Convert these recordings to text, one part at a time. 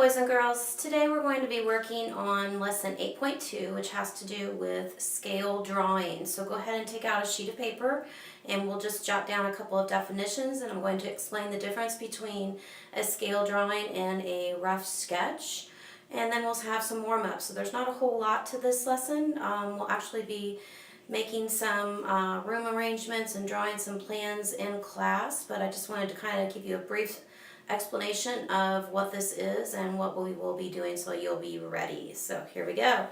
boys and girls. Today we're going to be working on lesson 8.2, which has to do with scale drawing. So go ahead and take out a sheet of paper and we'll just jot down a couple of definitions, and I'm going to explain the difference between a scale drawing and a rough sketch. And then we'll have some warm-ups. So there's not a whole lot to this lesson. We'll actually be making some room arrangements and drawing some plans in class, but I just wanted to kind of give you a brief explanation of what this is and what we will be doing so you'll be ready. So here we go.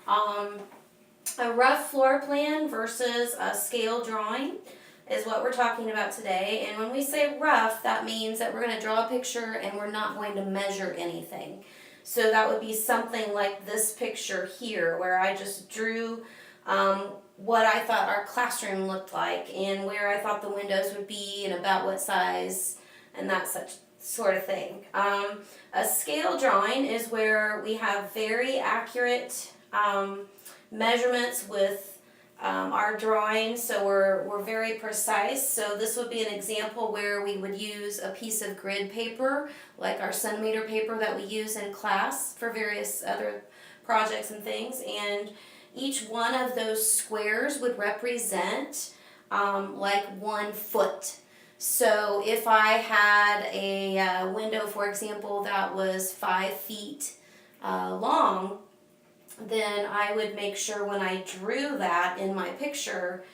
A rough floor plan versus a scale drawing is what we're talking about today. And when we say rough, that means that we're going to draw a picture and we're not going to measure anything. So that would be something like this picture here, where I just drew what I thought our classroom looked like and where I thought the windows would be and about what size and that such sort of thing. A scale drawing is where we have very accurate measurements with our drawings, so we're very precise. So this would be an example where we would use a piece of grid paper, like our centimeter paper that we use in class for various other projects and things, and each one of those squares would represent like 1 foot. So if I had a window, for example, that was 5 feet long, then I would make sure when I drew that in my picture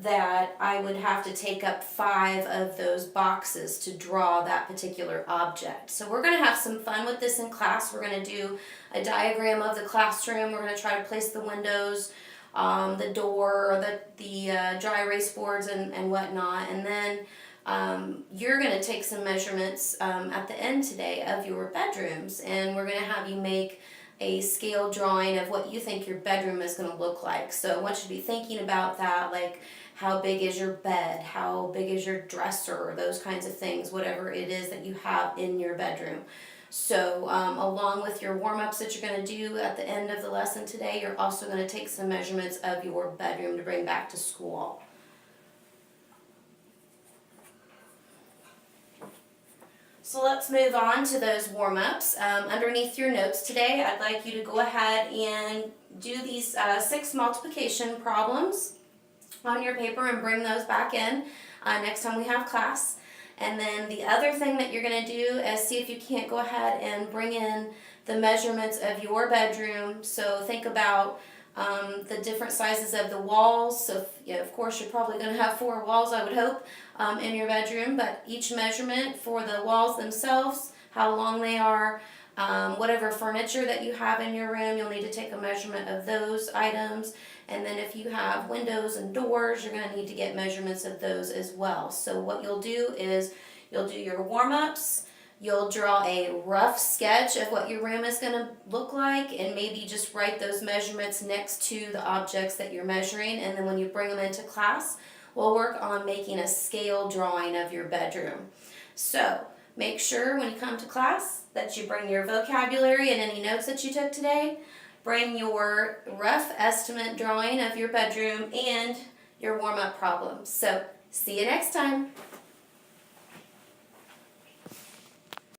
that I would have to take up 5 of those boxes to draw that particular object. So we're going to have some fun with this in class. We're going to do a diagram of the classroom. We're going to try to place the windows, the door, the dry erase boards and whatnot, and then you're going to take some measurements at the end today of your bedrooms, and we're going to have you make a scale drawing of what you think your bedroom is going to look like. So I want you to be thinking about that, like how big is your bed, how big is your dresser, those kinds of things, whatever it is that you have in your bedroom. So along with your warm-ups that you're going to do at the end of the lesson today, you're also going to take some measurements of your bedroom to bring back to school. So let's move on to those warm-ups. Underneath your notes today, I'd like you to go ahead and do these 6 multiplication problems on your paper and bring those back in next time we have class. And then the other thing that you're going to do is see if you can't go ahead and bring in the measurements of your bedroom. So think about the different sizes of the walls. So of course you're probably going to have 4 walls, I would hope, in your bedroom, but each measurement for the walls themselves, how long they are, whatever furniture that you have in your room, you'll need to take a measurement of those items. And then if you have windows and doors, you're going to need to get measurements of those as well. So what you'll do is you'll do your warm-ups. You'll draw a rough sketch of what your room is going to look like, and maybe just write those measurements next to the objects that you're measuring, and then when you bring them into class, we'll work on making a scale drawing of your bedroom. So make sure when you come to class that you bring your vocabulary and any notes that you took today, bring your rough estimate drawing of your bedroom and your warm-up problems. So see you next time.